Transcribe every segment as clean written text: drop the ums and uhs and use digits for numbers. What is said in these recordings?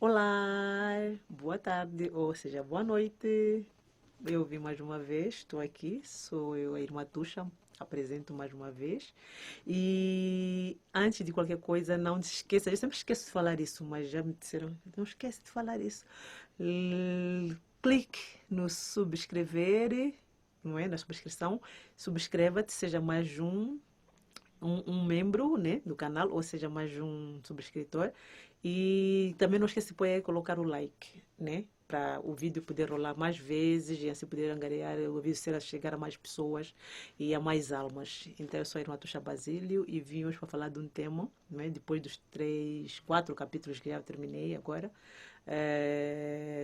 Olá, boa tarde, ou seja, boa noite. Eu vim mais uma vez, estou aqui, sou eu, a irmã Tuxa, apresento mais uma vez. E antes de qualquer coisa, não se esqueça, eu sempre esqueço de falar isso, mas já me disseram, não esquece de falar isso. Clique no subscrever, não é? Na subscrição, subscreva-te, seja mais um membro, né, do canal, ou seja, mais um subscritor. E também não esqueça de colocar o like, né? Para o vídeo poder rolar mais vezes e assim poder angariar o vídeo chegar a mais pessoas e a mais almas. Então, eu sou a irmã Tuxa Basílio e vim hoje para falar de um tema, né? Depois dos 4 capítulos que já terminei agora,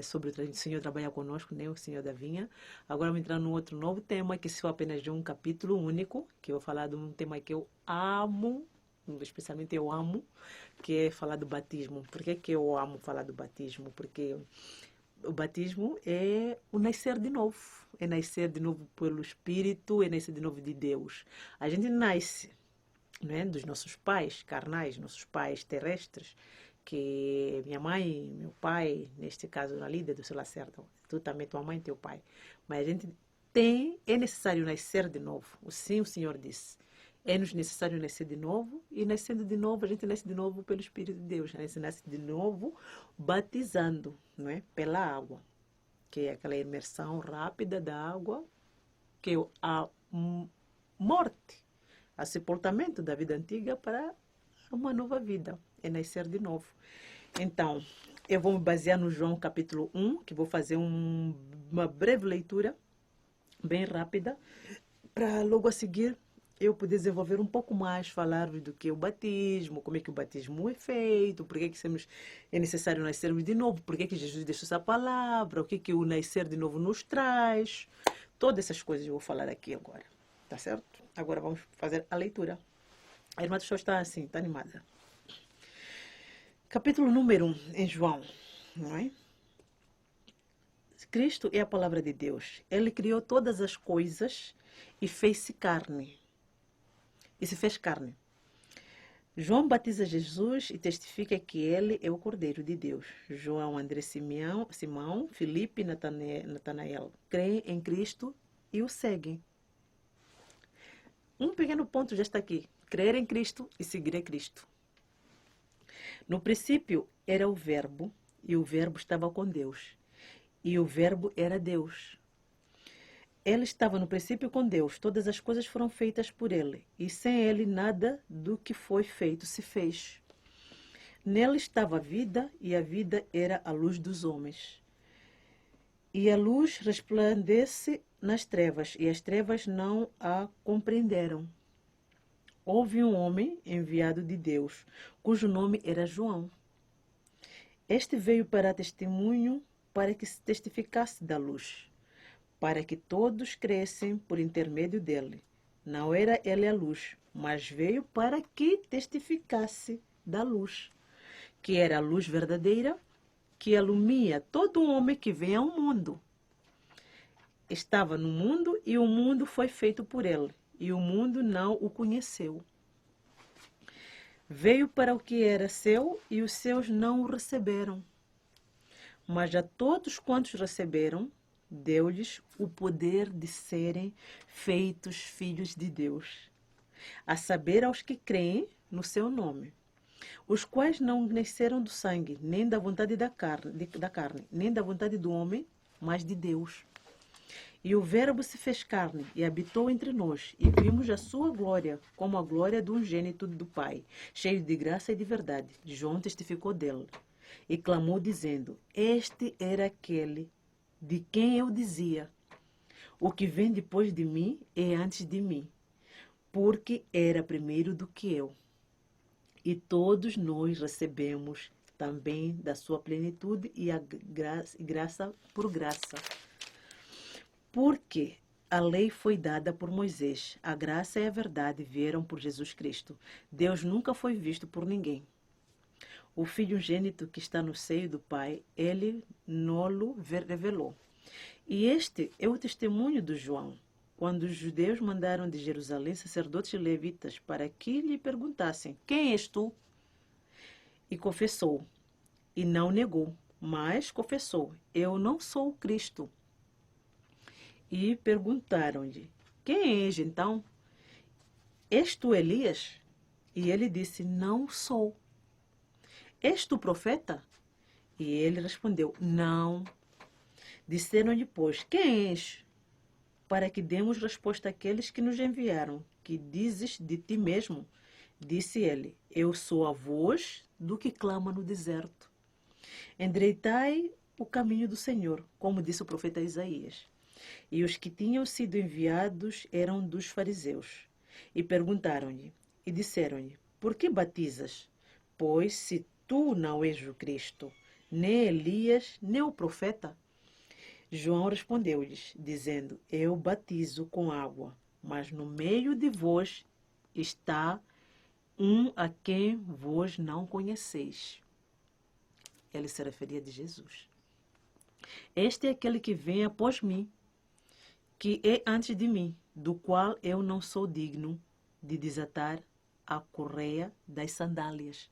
sobre o Senhor trabalha conosco, né? O Senhor da Vinha. Agora vamos entrar num outro novo tema, que se for apenas de um capítulo único, que eu vou falar de um tema que eu amo, especialmente eu amo, que é falar do batismo. Por que que eu amo falar do batismo? Porque o batismo é o nascer de novo. É nascer de novo pelo Espírito, é nascer de novo de Deus. A gente nasce, né, dos nossos pais carnais, nossos pais terrestres, que minha mãe, meu pai, neste caso na lida do seu Lacerda, tu também, tua mãe e teu pai. Mas a gente é necessário nascer de novo. Sim, o Senhor disse. É-nos necessário nascer de novo, e nascendo de novo, a gente nasce de novo pelo Espírito de Deus. A gente nasce de novo batizando, não é? Pela água, que é aquela imersão rápida da água, que é a morte, a sepultamento da vida antiga para uma nova vida, é nascer de novo. Então, eu vou me basear no João capítulo 1, que vou fazer uma breve leitura, bem rápida, para logo a seguir eu poder desenvolver um pouco mais, falar do que é o batismo, como é que o batismo é feito, por que é necessário nascermos de novo, por que Jesus deixou essa palavra, o que o nascer de novo nos traz. Todas essas coisas eu vou falar aqui agora, tá certo? Agora vamos fazer a leitura. A irmã do show está assim, está animada. Capítulo número 1, em João, não é? Cristo é a palavra de Deus. Ele criou todas as coisas e fez-se carne. E se fez carne. João batiza Jesus e testifica que ele é o Cordeiro de Deus. João, André, Simão, Filipe e Natanael creem em Cristo e o seguem. Um pequeno ponto já está aqui. Crer em Cristo e seguir a Cristo. No princípio era o Verbo, e o Verbo estava com Deus. E o Verbo era Deus. Ele estava no princípio com Deus. Todas as coisas foram feitas por ele. E sem ele nada do que foi feito se fez. Nele estava a vida, e a vida era a luz dos homens. E a luz resplandece nas trevas, e as trevas não a compreenderam. Houve um homem enviado de Deus, cujo nome era João. Este veio para testemunho, para que se testificasse da luz, para que todos crescem por intermédio dele. Não era ele a luz, mas veio para que testificasse da luz, que era a luz verdadeira, que ilumina todo homem que vem ao mundo. Estava no mundo e o mundo foi feito por ele, e o mundo não o conheceu. Veio para o que era seu e os seus não o receberam. Mas a todos quantos receberam, deu-lhes o poder de serem feitos filhos de Deus, a saber, aos que creem no seu nome, os quais não nasceram do sangue, nem da vontade da carne, nem da vontade do homem, mas de Deus. E o Verbo se fez carne e habitou entre nós, e vimos a sua glória, como a glória do unigênito do Pai, cheio de graça e de verdade. João testificou dele e clamou, dizendo: Este era aquele de quem eu dizia: o que vem depois de mim é antes de mim, porque era primeiro do que eu. E todos nós recebemos também da sua plenitude e a graça por graça. Porque a lei foi dada por Moisés, a graça e a verdade vieram por Jesus Cristo. Deus nunca foi visto por ninguém. O Filho unigênito que está no seio do Pai, ele nolo revelou. E este é o testemunho de João, quando os judeus mandaram de Jerusalém sacerdotes e levitas para que lhe perguntassem: Quem és tu? E confessou: e não negou, mas confessou: eu não sou o Cristo. E perguntaram-lhe: quem és então? És tu Elias? E ele disse: não sou. És tu profeta? E ele respondeu: não. Disseram-lhe, pois, quem és? Para que demos resposta àqueles que nos enviaram. Que dizes de ti mesmo? Disse ele: eu sou a voz do que clama no deserto. Endireitai o caminho do Senhor, como disse o profeta Isaías. E os que tinham sido enviados eram dos fariseus. E perguntaram-lhe, e disseram-lhe: por que batizas? Pois se tu não és o Cristo, nem Elias, nem o profeta. João respondeu-lhes, dizendo: eu batizo com água, mas no meio de vós está um a quem vós não conheceis. Ele se referia de Jesus. Este é aquele que vem após mim, que é antes de mim, do qual eu não sou digno de desatar a correia das sandálias.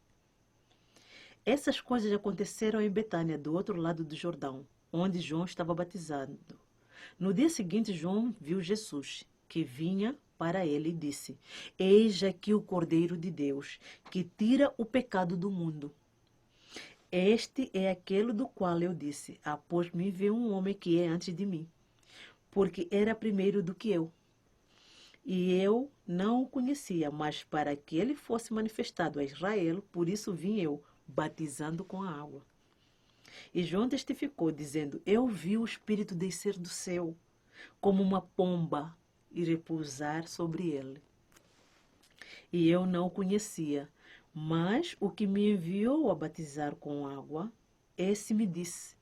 Essas coisas aconteceram em Betânia, do outro lado do Jordão, onde João estava batizando. No dia seguinte, João viu Jesus, que vinha para ele, e disse: eis aqui o Cordeiro de Deus, que tira o pecado do mundo. Este é aquele do qual eu disse: após mim veio um homem que é antes de mim, porque era primeiro do que eu. E eu não o conhecia, mas para que ele fosse manifestado a Israel, por isso vim eu, batizando com a água. E João testificou, dizendo: eu vi o Espírito descer do céu, como uma pomba, e repousar sobre ele. E eu não o conhecia, mas o que me enviou a batizar com água, esse me disse: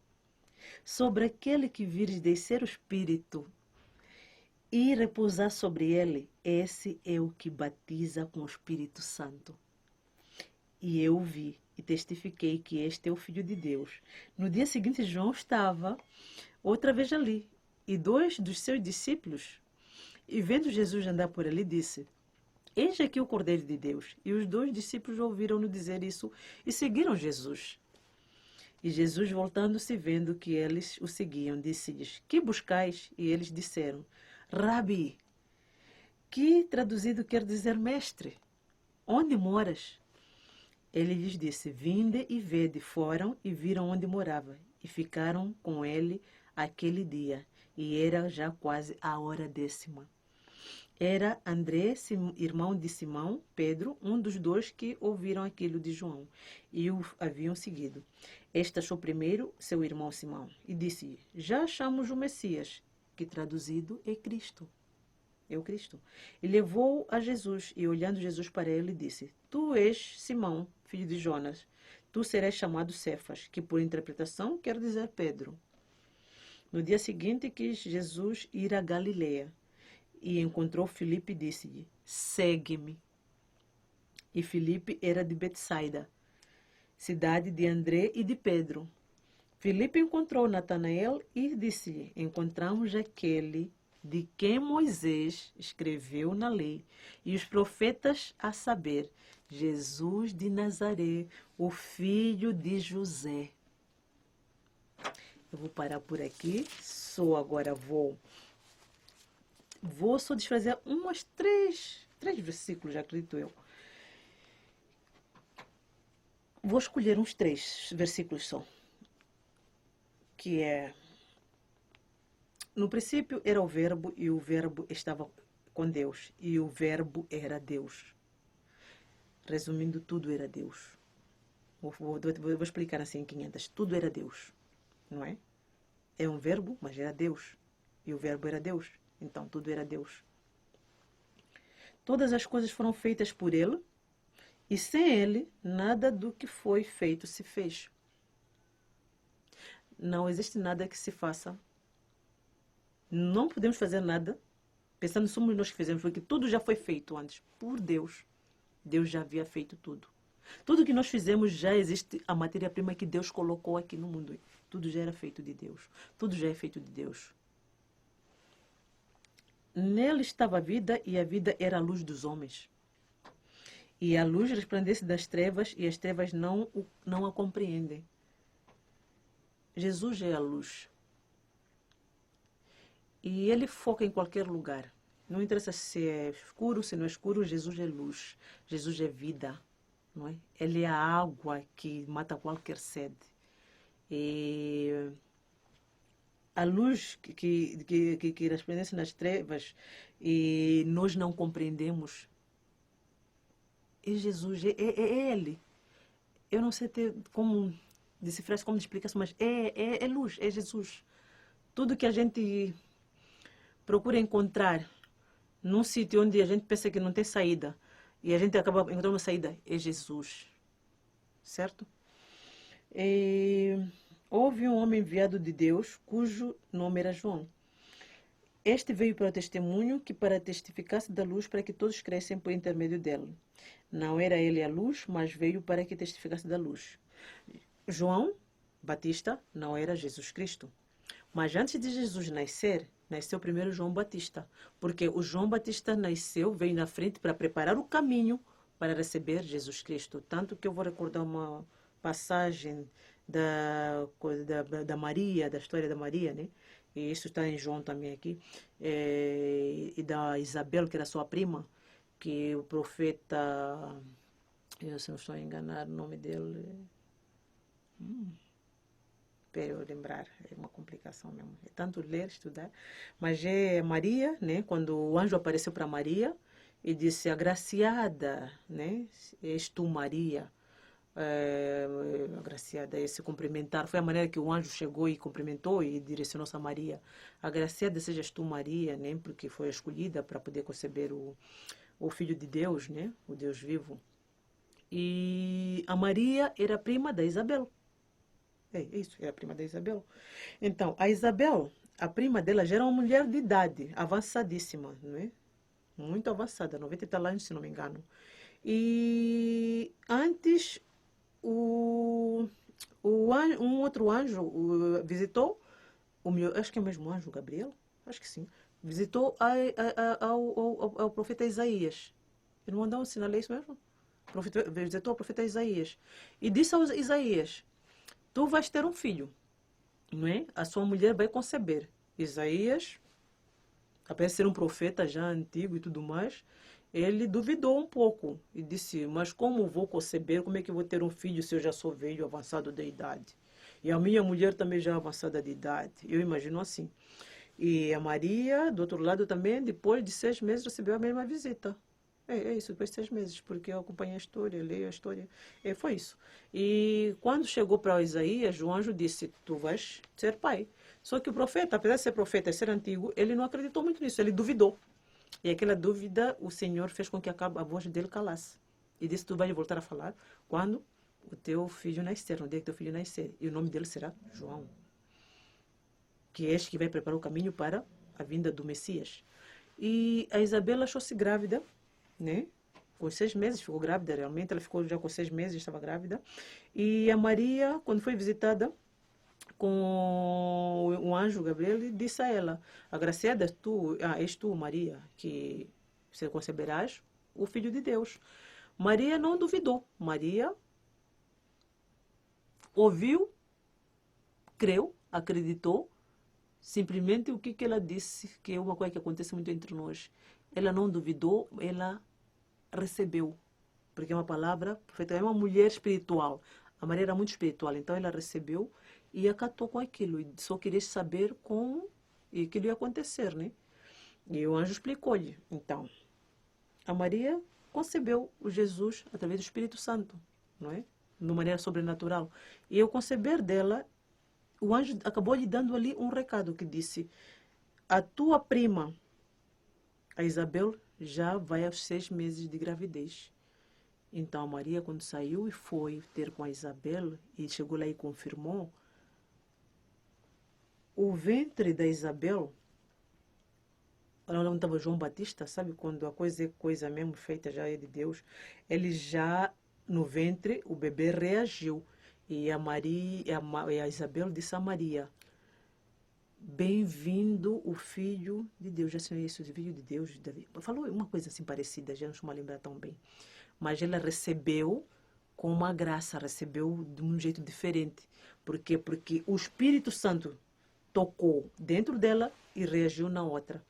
sobre aquele que vires descer o Espírito e repousar sobre ele, esse é o que batiza com o Espírito Santo. E eu vi e testifiquei que este é o Filho de Deus. No dia seguinte, João estava outra vez ali, e dois dos seus discípulos, e vendo Jesus andar por ali, disse: eis aqui o Cordeiro de Deus. E os dois discípulos ouviram-no dizer isso e seguiram Jesus. E Jesus, voltando-se, vendo que eles o seguiam, disse-lhes: que buscais? E eles disseram: Rabi, que traduzido quer dizer mestre, onde moras? Ele lhes disse: vinde e vede. Foram e viram onde morava, e ficaram com ele aquele dia, e era já quase a hora 10ª. Era André, irmão de Simão, Pedro, um dos dois que ouviram aquilo de João, e o haviam seguido. Este achou primeiro seu irmão Simão, e disse: já achamos o Messias, que traduzido é Cristo. É o Cristo. E levou a Jesus, e olhando Jesus para ele, disse: tu és Simão, filho de Jonas, tu serás chamado Cefas, que por interpretação quer dizer Pedro. No dia seguinte quis Jesus ir a Galileia, e encontrou Filipe e disse-lhe: segue-me. E Filipe era de Betsaida, cidade de André e de Pedro. Filipe encontrou Natanael e disse-lhe: encontramos aquele de quem Moisés escreveu na lei e os profetas, a saber, Jesus de Nazaré, o filho de José. Eu vou parar por aqui, agora vou só desfazer umas três versículos, acredito eu. Vou escolher uns 3 versículos só, que é: no princípio era o verbo, e o verbo estava com Deus, e o verbo era Deus. Resumindo, tudo era Deus. Vou explicar assim em 500. Tudo era Deus, não é? É um verbo, mas era Deus. E o verbo era Deus. Então, tudo era Deus. Todas as coisas foram feitas por Ele, e sem Ele, nada do que foi feito se fez. Não existe nada que se faça. Não podemos fazer nada pensando que somos nós que fizemos, porque tudo já foi feito antes por Deus. Deus já havia feito tudo. Tudo que nós fizemos já existe, a matéria-prima que Deus colocou aqui no mundo. Tudo já era feito de Deus. Tudo já é feito de Deus. Nele estava a vida, e a vida era a luz dos homens. E a luz resplandece das trevas, e as trevas não a compreendem. Jesus é a luz. E ele foca em qualquer lugar. Não interessa se é escuro, se não é escuro, Jesus é luz. Jesus é vida, não é? Ele é a água que mata qualquer sede. E a luz que resplandece nas trevas e nós não compreendemos é Jesus, é Ele. Eu não sei ter como decifrar, como explicar isso, mas é luz, é Jesus. Tudo que a gente procura encontrar num sítio onde a gente pensa que não tem saída e a gente acaba encontrando uma saída, é Jesus, certo? E houve um homem enviado de Deus cujo nome era João. Este veio para o testemunho que para testificasse da luz para que todos crescem por intermédio dela. Não era ele a luz, mas veio para que testificasse da luz. João Batista não era Jesus Cristo. Mas antes de Jesus nascer, nasceu primeiro João Batista. Porque o João Batista nasceu, veio na frente para preparar o caminho para receber Jesus Cristo. Tanto que eu vou recordar uma passagem da Maria, da história da Maria, né? E isso está em João também aqui. E da Isabel, que era sua prima, que o profeta, eu se não estou a enganar o nome dele, para eu lembrar, é uma complicação mesmo. É tanto ler, estudar. Mas é Maria, né? Quando o anjo apareceu para Maria e disse, agraciada, né? És tu, Maria. Agraciada, se cumprimentar. Foi a maneira que o anjo chegou e cumprimentou e direcionou-se a Maria. Agraciada sejas tu, Maria, né? Porque foi escolhida para poder conceber o Filho de Deus, né? O Deus vivo. E a Maria era prima da Isabel. É isso, era prima da Isabel. Então, a Isabel, a prima dela já era uma mulher de idade, avançadíssima, não é? Muito avançada, 90 e tal anos, se não me engano. E antes, um outro anjo visitou, acho que é o mesmo anjo, Gabriel, acho que sim, visitou ao profeta Isaías. Ele mandou um sinal, é isso mesmo? Visitou o profeta Isaías. E disse a Isaías, tu vais ter um filho, não é? A sua mulher vai conceber. Isaías, apesar de ser um profeta já antigo e tudo mais, ele duvidou um pouco e disse, mas como vou conceber, como é que vou ter um filho se eu já sou velho, avançado de idade? E a minha mulher também já é avançada de idade. Eu imagino assim. E a Maria, do outro lado também, depois de 6 meses, recebeu a mesma visita. É isso, depois de 6 meses, porque eu acompanhei a história, leio a história. Foi isso. E quando chegou para Isaías, o anjo disse, tu vais ser pai. Só que o profeta, apesar de ser profeta e ser antigo, ele não acreditou muito nisso, ele duvidou. E aquela dúvida, o Senhor fez com que a voz dele calasse. E disse, tu vais voltar a falar quando o teu filho nascer, no dia que teu filho nascer. E o nome dele será João. Que é este que vai preparar o caminho para a vinda do Messias. E a Isabela achou-se grávida, né? Com 6 meses ficou grávida realmente, ela ficou já com 6 meses, estava grávida. E a Maria, quando foi visitada com um anjo Gabriel, disse a ela, agraciada és tu, Maria, que você conceberás o Filho de Deus. Maria não duvidou. Maria ouviu, creu, acreditou. Simplesmente o que ela disse, que é uma coisa que acontece muito entre nós. Ela não duvidou, ela recebeu. Porque é uma palavra profeta, é uma mulher espiritual. A Maria era muito espiritual, então ela recebeu e acatou com aquilo. E só queria saber como e aquilo ia acontecer, né? E o anjo explicou-lhe. Então, a Maria concebeu o Jesus através do Espírito Santo, não é? De uma maneira sobrenatural. E ao conceber dela, o anjo acabou lhe dando ali um recado que disse, a tua prima, a Isabel, já vai aos 6 meses de gravidez. Então a Maria, quando saiu e foi ter com a Isabel, e chegou lá e confirmou, o ventre da Isabel, ela não estava João Batista, sabe? Quando a coisa é coisa mesmo feita, já é de Deus, ele já, no ventre, o bebê reagiu. E a Isabel disse a Maria, bem-vindo o Filho de Deus. Já sei isso, o Filho de Deus. Falou uma coisa assim parecida, já não estou a lembrar tão bem. Mas ela recebeu com uma graça, recebeu de um jeito diferente. Por quê? Porque o Espírito Santo tocou dentro dela e reagiu na outra.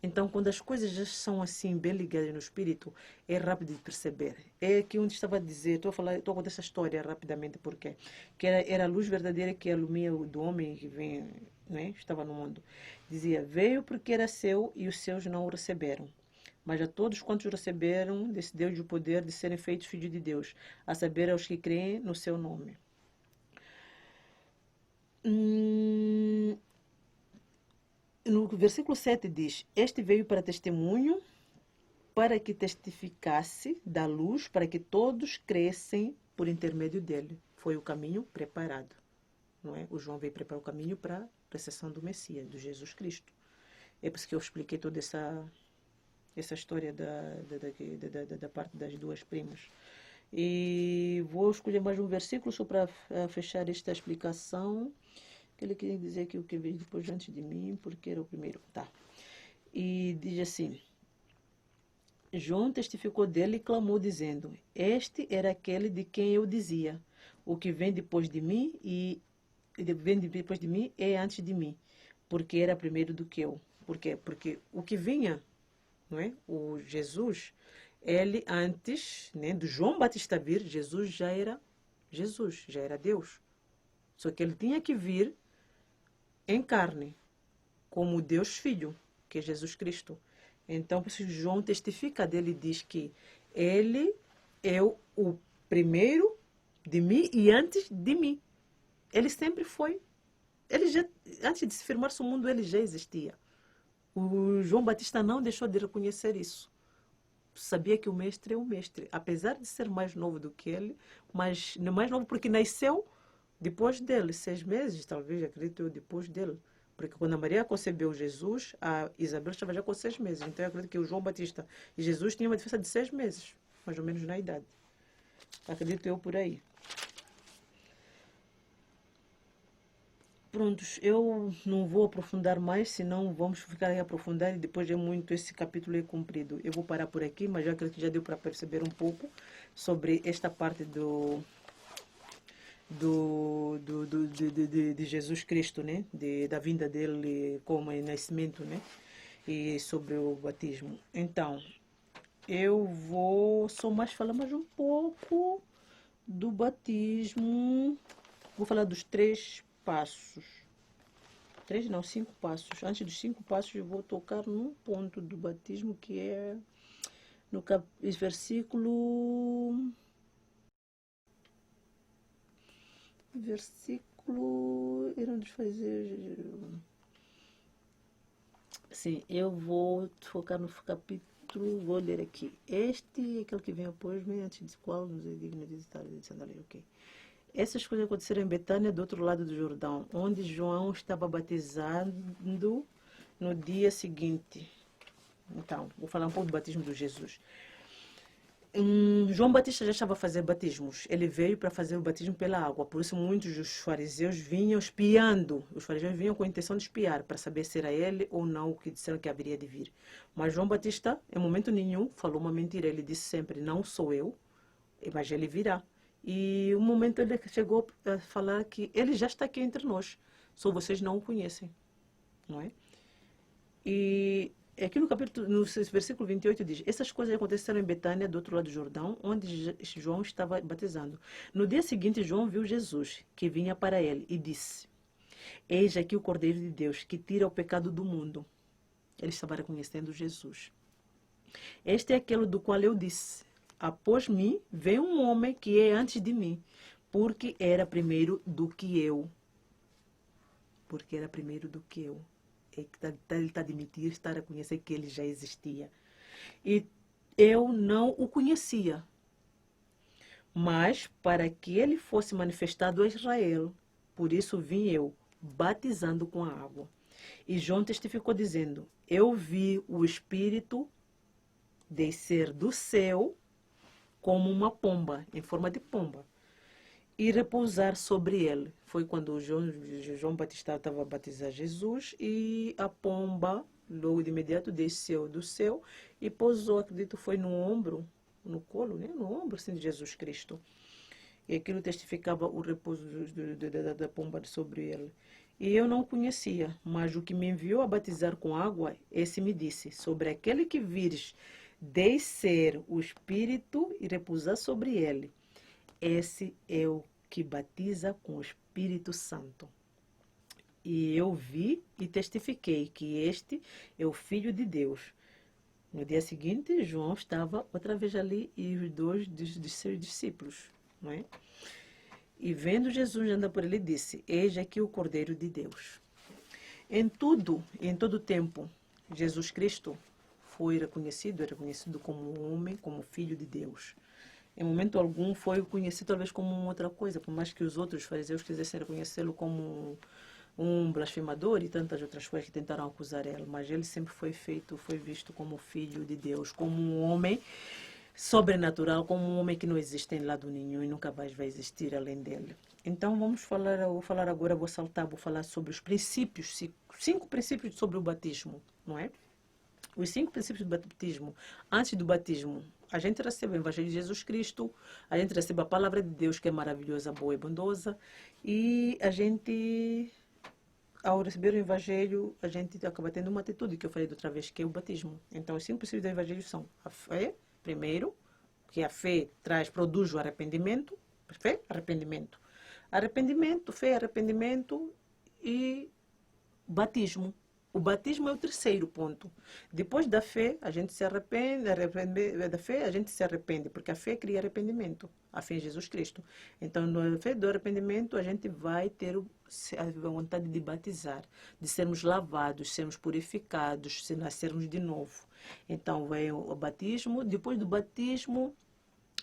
Então, quando as coisas já são assim, bem ligadas no espírito, é rápido de perceber. É que onde estava a dizer, estou a contar essa história rapidamente, porque que era a luz verdadeira que ilumina do homem que vem, né, estava no mundo. Dizia, veio porque era seu e os seus não o receberam. Mas a todos quantos o receberam, deu-lhe o poder de serem feitos filhos de Deus, a saber, aos que creem no seu nome. No versículo 7 diz: Este veio para testemunho, para que testificasse da luz, para que todos crescem por intermédio dele. Foi o caminho preparado. Não é? O João veio preparar o caminho para a recepção do Messias, do Jesus Cristo. É por isso que eu expliquei toda essa história da parte das duas primas. E vou escolher mais um versículo só para fechar esta explicação. Que ele queria dizer que o que veio depois antes de mim, porque era o primeiro. Tá. E diz assim: João testificou dele e clamou, dizendo: Este era aquele de quem eu dizia: O que vem depois de mim vem depois de mim é antes de mim, porque era primeiro do que eu. Por quê? Porque o que vinha, não é? O Jesus, ele antes, né, do João Batista vir, Jesus, já era Deus. Só que ele tinha que vir em carne, como Deus Filho, que é Jesus Cristo. Então, por isso João testifica dele e diz que ele é o primeiro de mim e antes de mim. Ele sempre foi. Ele já, antes de se firmar-se o mundo, ele já existia. O João Batista não deixou de reconhecer isso. Sabia que o mestre é o mestre. Apesar de ser mais novo do que ele, mas não é mais novo porque nasceu depois dele, 6 meses, talvez, acredito eu, depois dele. Porque quando a Maria concebeu Jesus, a Isabel estava já com 6 meses. Então eu acredito que o João Batista e Jesus tinham uma diferença de 6 meses, mais ou menos na idade. Acredito eu por aí. Prontos, eu não vou aprofundar mais, senão vamos ficar aí a aprofundar e depois é muito, esse capítulo é comprido. Eu vou parar por aqui, mas já acredito que já deu para perceber um pouco sobre esta parte de Jesus Cristo, né? Da vinda dele como nascimento, né? E sobre o batismo. Então, eu vou só mais falar mais um pouco do batismo. Vou falar dos 3 passos. 3 não, 5 passos. Antes dos 5 passos, eu vou tocar num ponto do batismo que é no versículo. Iremos fazer. Sim, eu vou focar no capítulo. Vou ler aqui. Este é aquele que vem após, antes de qual nos é digno de estar dizendo ali, ok. Essas coisas aconteceram em Betânia, do outro lado do Jordão, onde João estava batizando no dia seguinte. Então, vou falar um pouco do batismo de Jesus. João Batista já estava a fazer batismos. Ele veio para fazer o batismo pela água. Por isso, muitos dos fariseus vinham espiando. Os fariseus vinham com a intenção de espiar, para saber se era ele ou não o que disseram que haveria de vir. Mas João Batista, em momento nenhum, falou uma mentira. Ele disse sempre: Não sou eu, mas ele virá. E um momento ele chegou a falar que ele já está aqui entre nós, só vocês não o conhecem, não é? E aqui no versículo 28 diz: Essas coisas aconteceram em Betânia, do outro lado do Jordão, onde João estava batizando. No dia seguinte, João viu Jesus, que vinha para ele, e disse: Eis aqui o Cordeiro de Deus, que tira o pecado do mundo. Ele estava reconhecendo Jesus. Este é aquele do qual eu disse: Após mim vem um homem que é antes de mim, porque era primeiro do que eu. Porque era primeiro do que eu. Ele está a admitir, está a reconhecer que ele já existia. E eu não o conhecia. Mas para que ele fosse manifestado a Israel, por isso vim eu, batizando com a água. E João testificou dizendo: Eu vi o Espírito descer do céu como uma pomba, em forma de pomba, e repousar sobre ele. Foi quando João Batista estava a batizar Jesus e a pomba, logo de imediato, desceu do céu e pousou, acredito, foi no ombro, no colo, né? No ombro, assim, de Jesus Cristo. E aquilo testificava o repouso da pomba sobre ele. E eu não o conhecia, mas o que me enviou a batizar com água, esse me disse: sobre aquele que vires descer o Espírito e repousar sobre ele, esse é o que batiza com o Espírito Santo. E eu vi e testifiquei que este é o Filho de Deus. No dia seguinte, João estava outra vez ali e os dois de seus discípulos, não é? E vendo Jesus andar por ele, disse: eis aqui o Cordeiro de Deus. Em tudo, em todo tempo, Jesus Cristo foi reconhecido, é reconhecido como homem, como Filho de Deus. Em momento algum foi conhecido talvez como outra coisa, por mais que os outros fariseus quisessem reconhecê-lo como um blasfemador e tantas outras coisas que tentaram acusar ele, mas ele sempre foi visto como Filho de Deus, como um homem sobrenatural, como um homem que não existe em lado nenhum e nunca mais vai existir além dele. Então vou falar agora, vou falar sobre os princípios, 5 princípios sobre o batismo, não é? Os 5 princípios do batismo. Antes do batismo, a gente recebe o Evangelho de Jesus Cristo, a gente recebe a palavra de Deus, que é maravilhosa, boa e bondosa, e a gente, ao receber o Evangelho, a gente acaba tendo uma atitude que eu falei da outra vez, que é o batismo. Então, os 5 princípios do Evangelho são a fé, primeiro, que a fé produz o arrependimento, fé, arrependimento. Arrependimento, fé, arrependimento e batismo. O batismo é o terceiro ponto. Depois da fé, a gente se arrepende, da fé a gente se arrepende, porque a fé cria arrependimento, a fé em Jesus Cristo. Então, na fé do arrependimento, a gente vai ter a vontade de batizar, de sermos lavados, sermos purificados, se nascermos de novo. Então, vem o batismo. Depois do batismo,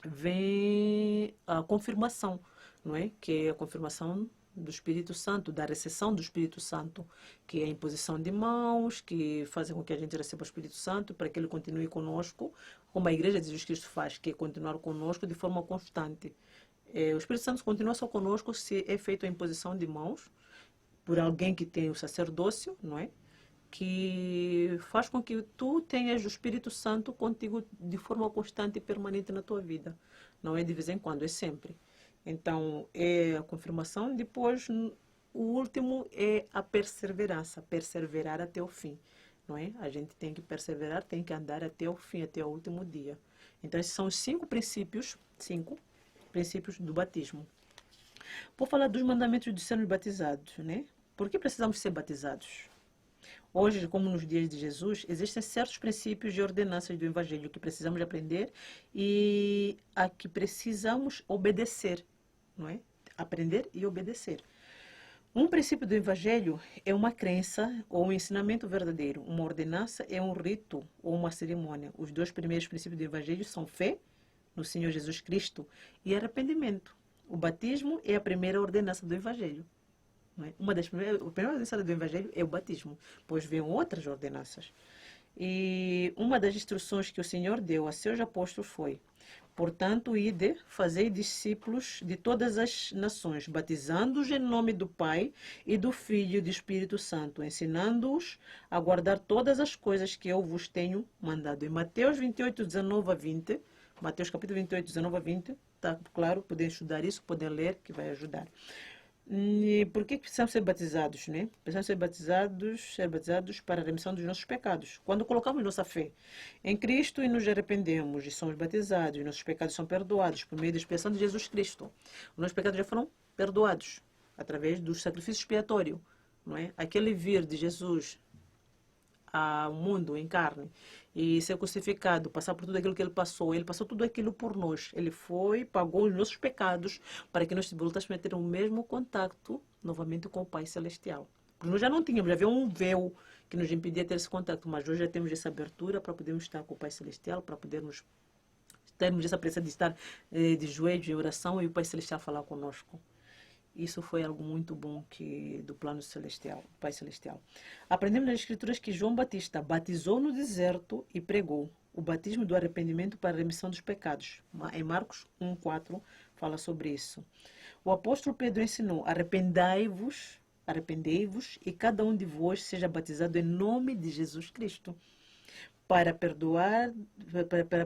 vem a confirmação, não é? Que é a confirmação do Espírito Santo, da recepção do Espírito Santo, que é a imposição de mãos, que fazem com que a gente receba o Espírito Santo para que ele continue conosco, como a Igreja de Jesus Cristo faz, que é continuar conosco de forma constante. O Espírito Santo continua só conosco se é feita a imposição de mãos por alguém que tem o sacerdócio, não é? Que faz com que tu tenhas o Espírito Santo contigo de forma constante e permanente na tua vida. Não é de vez em quando, é sempre. Então, é a confirmação. Depois, o último é a perseverança, perseverar até o fim, não é? A gente tem que perseverar, tem que andar até o fim, até o último dia. Então, esses são os 5 princípios do batismo. Vou falar dos mandamentos de sermos batizados, né? Por que precisamos ser batizados? Hoje, como nos dias de Jesus, existem certos princípios e ordenanças do Evangelho que precisamos aprender e a que precisamos obedecer, não é? Aprender e obedecer. Um princípio do Evangelho é uma crença ou um ensinamento verdadeiro. Uma ordenança é um rito ou uma cerimônia. Os 2 primeiros princípios do Evangelho são fé no Senhor Jesus Cristo e arrependimento. O batismo é a primeira ordenança do Evangelho. Não é? A primeira ordenança do Evangelho é o batismo, pois vêm outras ordenanças. E uma das instruções que o Senhor deu a seus apóstolos foi: portanto, ide, fazei discípulos de todas as nações, batizando-os em nome do Pai e do Filho e do Espírito Santo, ensinando-os a guardar todas as coisas que eu vos tenho mandado. Em Mateus 28, 19 a 20, Mateus capítulo 28, 19 a 20, está claro, podem estudar isso, podem ler, que vai ajudar. E por que precisamos ser batizados, né? Precisamos ser batizados para a remissão dos nossos pecados. Quando colocamos nossa fé em Cristo e nos arrependemos e somos batizados, nossos pecados são perdoados por meio da expiação de Jesus Cristo. Os nossos pecados já foram perdoados através do sacrifício expiatório, não é? Aquele vir de Jesus ao mundo em carne e ser crucificado, passar por tudo aquilo que ele passou tudo aquilo por nós. Ele foi, pagou os nossos pecados para que nós voltássemos a ter o mesmo contato novamente com o Pai Celestial. Porque nós já não tínhamos, já havia um véu que nos impedia de ter esse contato, mas hoje já temos essa abertura para podermos estar com o Pai Celestial, para podermos termos essa presença de estar de joelhos em oração e o Pai Celestial falar conosco. Isso foi algo muito bom do plano celestial, Pai Celestial. Aprendemos nas Escrituras que João Batista batizou no deserto e pregou o batismo do arrependimento para a remissão dos pecados. Em Marcos 1,4 fala sobre isso. O apóstolo Pedro ensinou: arrependei-vos e cada um de vós seja batizado em nome de Jesus Cristo para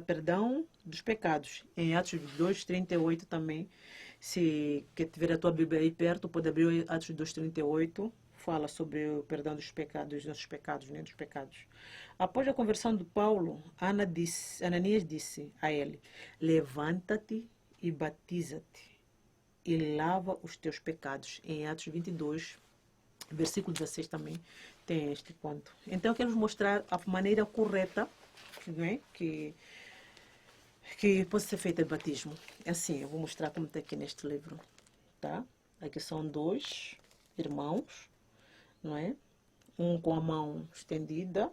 perdão dos pecados. Em Atos 2:38 também Se quer tiver a tua Bíblia aí perto, pode abrir Atos 2:38, fala sobre o perdão dos pecados, dos nossos pecados, né, dos pecados. Após a conversão de Paulo, Ananias disse a ele: levanta-te e batiza-te e lava os teus pecados. Em Atos 22, versículo 16 também tem este ponto. Então, eu quero vos mostrar a maneira correta, né, que pode ser feita o batismo. É assim, eu vou mostrar como está aqui neste livro, tá? Aqui são dois irmãos, não é? Um com a mão estendida,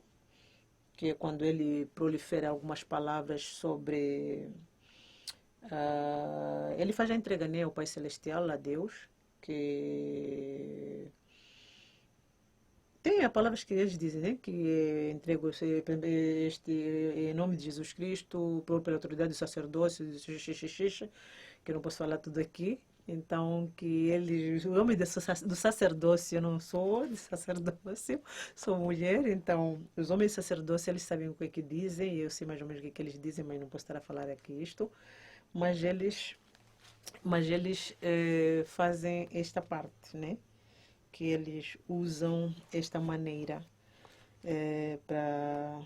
que é quando ele prolifera algumas palavras sobre... ele faz a entrega, né, ao Pai Celestial, a Deus, que... Tem palavras que eles dizem, né? Que entrego este, em nome de Jesus Cristo, pela autoridade do sacerdócio, que eu não posso falar tudo aqui. Então, que eles, o homem do sacerdócio, eu não sou de sacerdócio, sou mulher, então, os homens de sacerdócio, eles sabem o que é que dizem, eu sei mais ou menos o que é que eles dizem, mas não posso estar a falar aqui isto, mas eles fazem esta parte, né? Que eles usam esta maneira para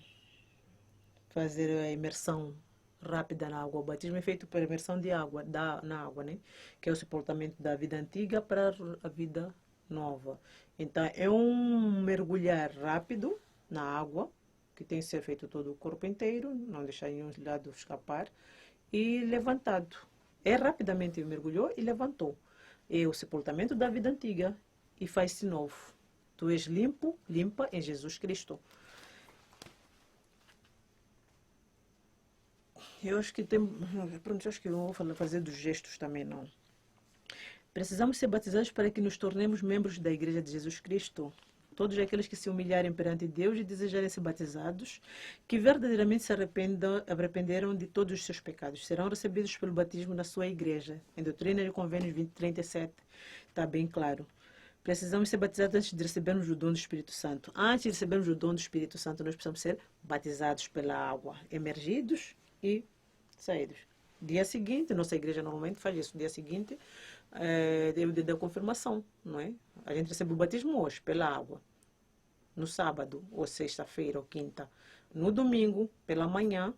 fazer a imersão rápida na água. O batismo é feito por imersão de água, na água, né? Que é o sepultamento da vida antiga para a vida nova. Então, é um mergulhar rápido na água, que tem que ser feito todo o corpo inteiro, não deixar nenhum lado escapar, e levantado. Rapidamente mergulhou e levantou. É o sepultamento da vida antiga e faz-se novo. Tu és limpo, limpa em Jesus Cristo. Eu acho que tem... Pronto, eu acho que eu vou fazer dos gestos também, não. Precisamos ser batizados para que nos tornemos membros da Igreja de Jesus Cristo. Todos aqueles que se humilharem perante Deus e desejarem ser batizados, que verdadeiramente se arrependeram de todos os seus pecados, serão recebidos pelo batismo na sua igreja. Em Doutrina e Convênios 20:37 está bem claro. Precisamos ser batizados antes de recebermos o dom do Espírito Santo. Antes de recebermos o dom do Espírito Santo, nós precisamos ser batizados pela água, emergidos e saídos. Dia seguinte, nossa igreja normalmente faz isso. Dia seguinte, é o dia da confirmação, não é? A gente recebe o batismo hoje, pela água. No sábado, ou sexta-feira, ou quinta. No domingo, pela manhã,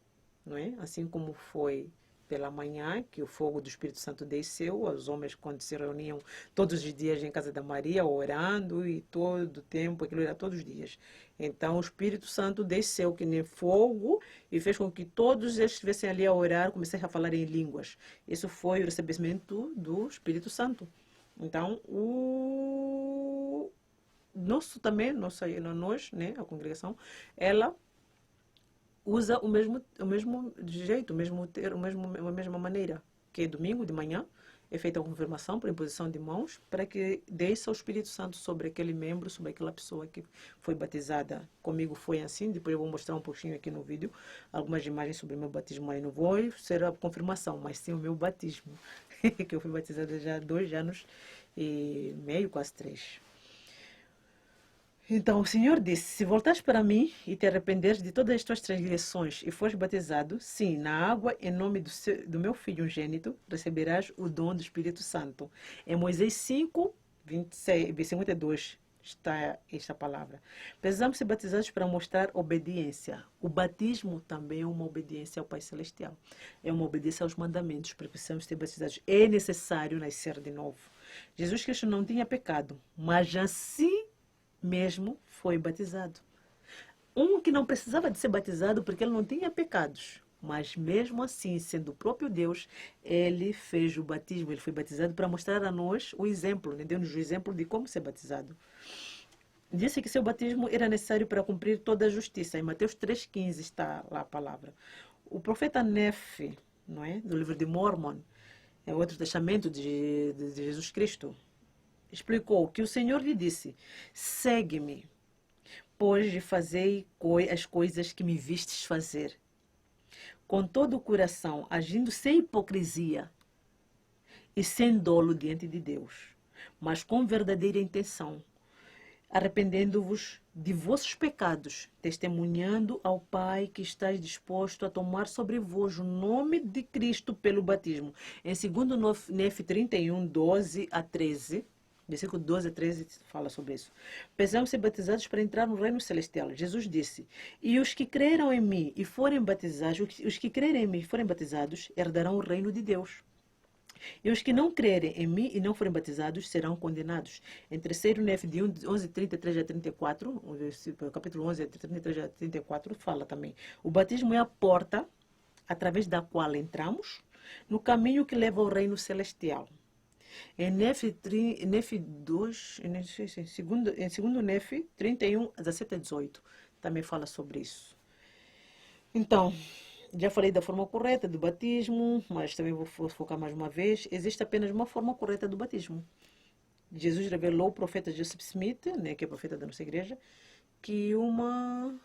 não é? Assim como foi pela manhã, que o fogo do Espírito Santo desceu, os homens quando se reuniam todos os dias em casa da Maria, orando, e todo o tempo, aquilo era todos os dias. Então o Espírito Santo desceu que nem fogo e fez com que todos eles estivessem ali a orar, começaram a falar em línguas. Isso foi o recebimento do Espírito Santo. Então, nós, né, a congregação, ela usa o mesmo jeito, a mesma maneira, que domingo de manhã é feita a confirmação por imposição de mãos, para que desça o Espírito Santo sobre aquele membro, sobre aquela pessoa que foi batizada. Comigo foi assim, depois eu vou mostrar um pouquinho aqui no vídeo, algumas imagens sobre o meu batismo, aí não vou ser a confirmação, mas sim o meu batismo, que eu fui batizada já há 2 anos e meio, quase 3. Então o Senhor disse: se voltares para mim e te arrependeres de todas as tuas transgressões e fores batizado, sim, na água, em nome do meu Filho unigênito, receberás o dom do Espírito Santo. Em Moisés 5, 52 está esta palavra. Precisamos ser batizados para mostrar obediência. O batismo também é uma obediência ao Pai Celestial. É uma obediência aos mandamentos, porque precisamos ser batizados. É necessário nascer de novo. Jesus Cristo não tinha pecado, mas assim mesmo foi batizado. Um que não precisava de ser batizado porque ele não tinha pecados, mas mesmo assim, sendo o próprio Deus, ele fez o batismo, ele foi batizado para mostrar a nós o exemplo, né? Deu-nos o exemplo de como ser batizado. Disse que seu batismo era necessário para cumprir toda a justiça. Em Mateus 3,15 está lá a palavra. O profeta Nefe, não é? Do livro de Mormon, é outro testamento de Jesus Cristo, explicou que o Senhor lhe disse: segue-me, pois de fazer as coisas que me vistes fazer, com todo o coração, agindo sem hipocrisia e sem dolo diante de Deus, mas com verdadeira intenção, arrependendo-vos de vossos pecados, testemunhando ao Pai que estáis disposto a tomar sobre vós o nome de Cristo pelo batismo. Em 2 Nef 31, 12 a 13, versículo 12 a 13 fala sobre isso. Precisamos ser batizados para entrar no reino celestial. Jesus disse, e os que creram em mim e forem batizados, os que crerem em mim e forem batizados, herdarão o reino de Deus. E os que não crerem em mim e não forem batizados serão condenados. Em 3 Nef de 11, 33 a 34, o capítulo 11, 33 a 34, fala também. O batismo é a porta através da qual entramos no caminho que leva ao reino celestial. Em Nef 2, em segundo Nef 31, 17 a 18, também fala sobre isso. Então, já falei da forma correta do batismo, mas também vou focar mais uma vez. Existe apenas uma forma correta do batismo. Jesus revelou ao profeta Joseph Smith, né, que é profeta da nossa igreja, que uma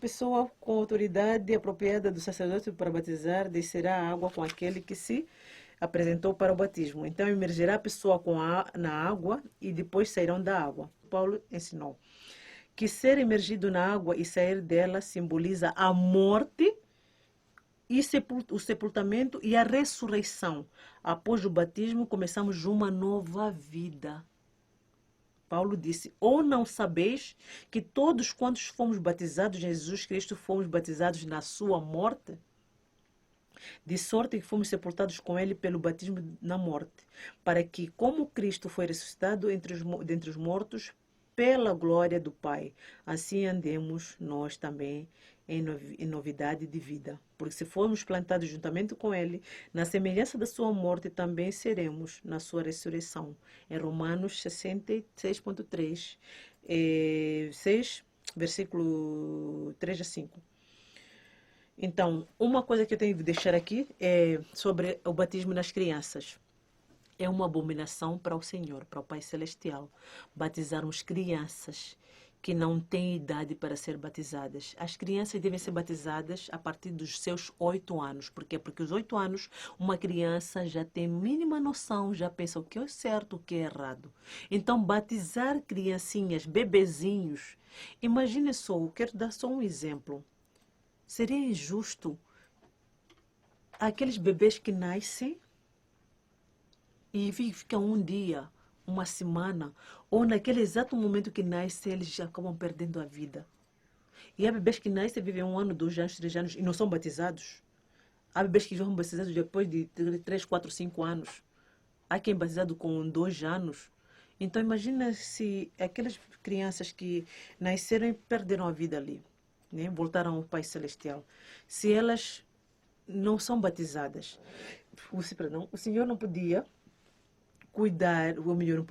pessoa com autoridade apropriada do sacerdote para batizar descerá a água com aquele que se apresentou para o batismo. Então, emergerá a pessoa na água e depois sairão da água. Paulo ensinou que ser emergido na água e sair dela simboliza a morte e o sepultamento e a ressurreição. Após o batismo, começamos uma nova vida. Paulo disse, ou não sabeis que todos quantos fomos batizados em Jesus Cristo, fomos batizados na sua morte? De sorte que fomos sepultados com ele pelo batismo na morte, para que, como Cristo foi ressuscitado dentre os mortos, pela glória do Pai, assim andemos nós também em novidade de vida. Porque se formos plantados juntamente com ele, na semelhança da sua morte, também seremos na sua ressurreição. Em Romanos 66.3, 6, versículo 3 a 5. Então, uma coisa que eu tenho que deixar aqui é sobre o batismo nas crianças. É uma abominação para o Senhor, para o Pai Celestial, batizarmos crianças que não têm idade para ser batizadas. As crianças devem ser batizadas a partir dos seus 8 anos. Por quê? Porque aos 8 anos, uma criança já tem mínima noção, já pensa o que é certo, o que é errado. Então, batizar criancinhas, bebezinhos, imagine só, eu quero dar só um exemplo. Seria injusto aqueles bebês que nascem e ficam um dia, uma semana, ou naquele exato momento que nascem, eles já acabam perdendo a vida. E há bebês que nascem, vivem 1 ano, 2 anos, 3 anos e não são batizados. Há bebês que já são batizados depois de 3, 4, 5 anos. Há quem é batizado com 2 anos. Então imagina se aquelas crianças que nasceram e perderam a vida ali, né? Voltaram ao Pai Celestial. Se elas não são batizadas, o Senhor não podia cuidar, ou melhor,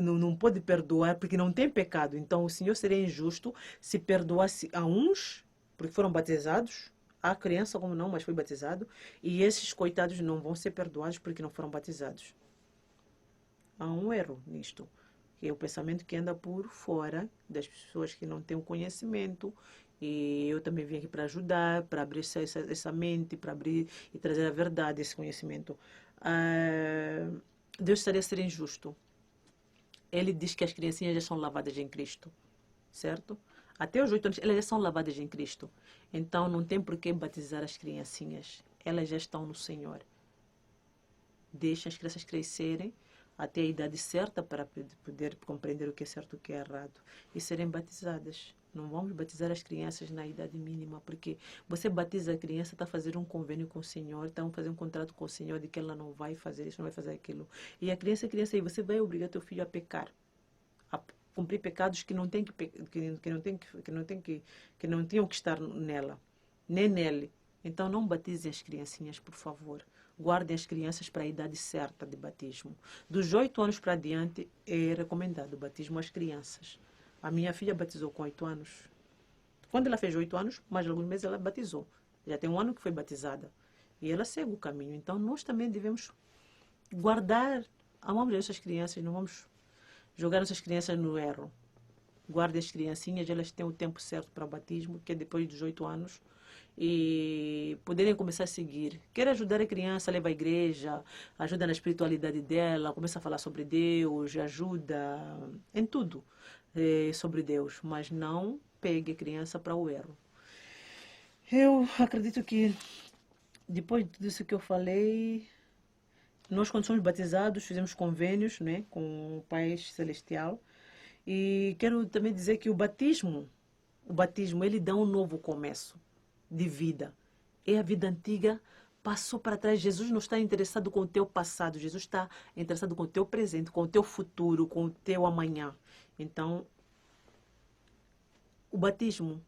não pode perdoar porque não tem pecado. Então o Senhor seria injusto se perdoasse a uns porque foram batizados, a criança como não, mas foi batizado, e esses coitados não vão ser perdoados porque não foram batizados. Há um erro nisto, que é o pensamento que anda por fora das pessoas que não têm o conhecimento. E eu também vim aqui para ajudar, para abrir essa mente, para abrir e trazer a verdade, esse conhecimento. Deus estaria a ser injusto. Ele diz que as criancinhas já são lavadas em Cristo, certo? Até os 8 anos, elas já são lavadas em Cristo. Então, não tem por que batizar as criancinhas. Elas já estão no Senhor. Deixa as crianças crescerem até a idade certa para poder compreender o que é certo e o que é errado. E serem batizadas. Não vamos batizar as crianças na idade mínima, porque você batiza a criança, está fazendo um convênio com o Senhor, está fazendo um contrato com o Senhor de que ela não vai fazer isso, não vai fazer aquilo. E a criança, e você vai obrigar teu filho a pecar, a cumprir pecados que não tinham que estar nela, nem nele. Então não batizem as criancinhas, por favor. Guardem as crianças para a idade certa de batismo. Dos 8 anos para adiante é recomendado o batismo às crianças. A minha filha batizou com 8 anos. Quando ela fez 8 anos, mais alguns meses ela batizou. Já tem 1 ano que foi batizada. E ela segue o caminho. Então, nós também devemos guardar, amamos essas crianças, não vamos jogar essas crianças no erro. Guardem as criancinhas, elas têm o tempo certo para o batismo, que é depois dos 8 anos. e poderem começar a seguir. Quer ajudar a criança, leva à igreja, ajuda na espiritualidade dela, começa a falar sobre Deus, ajuda em tudo sobre Deus, mas não pegue a criança para o erro. Eu acredito que depois disso que eu falei, nós quando somos batizados fizemos convênios, né, com o Pai Celestial. E quero também dizer que o batismo, ele dá um novo começo de vida. É a vida antiga passou para trás. Jesus não está interessado com o teu passado. Jesus está interessado com o teu presente, com o teu futuro, com o teu amanhã. Então, o batismo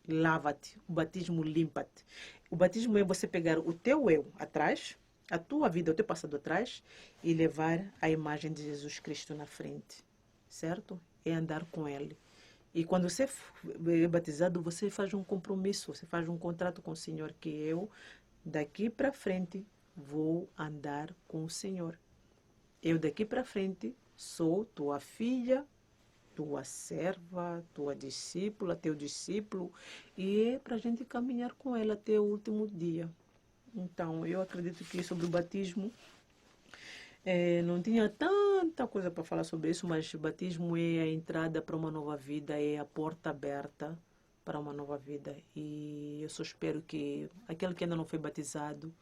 lava-te. O batismo limpa-te. O batismo é você pegar o teu eu atrás, a tua vida, o teu passado atrás, e levar a imagem de Jesus Cristo na frente. Certo? É andar com Ele. E quando você é batizado, você faz um compromisso, você faz um contrato com o Senhor, que eu, daqui para frente, vou andar com o Senhor. Eu, daqui para frente, sou tua filha, tua serva, tua discípula, teu discípulo, e é para a gente caminhar com ela até o último dia. Então, eu acredito que sobre o batismo, não tinha tanta coisa para falar sobre isso, mas o batismo é a entrada para uma nova vida, é a porta aberta para uma nova vida. E eu só espero que aquele que ainda não foi batizado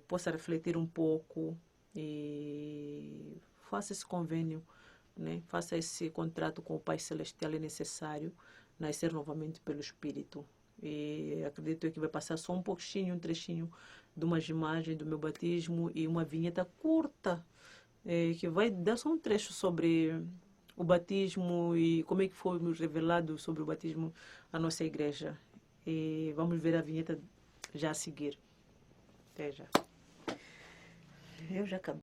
possa refletir um pouco e faça esse convênio, né? Faça esse contrato com o Pai Celestial. É necessário nascer novamente pelo Espírito. E acredito que vai passar só um pouquinho, um trechinho de umas imagens do meu batismo e uma vinheta curta, que vai dar só um trecho sobre o batismo e como é que foi revelado sobre o batismo a nossa igreja. E vamos ver a vinheta já a seguir. Até já. Eu já acabei.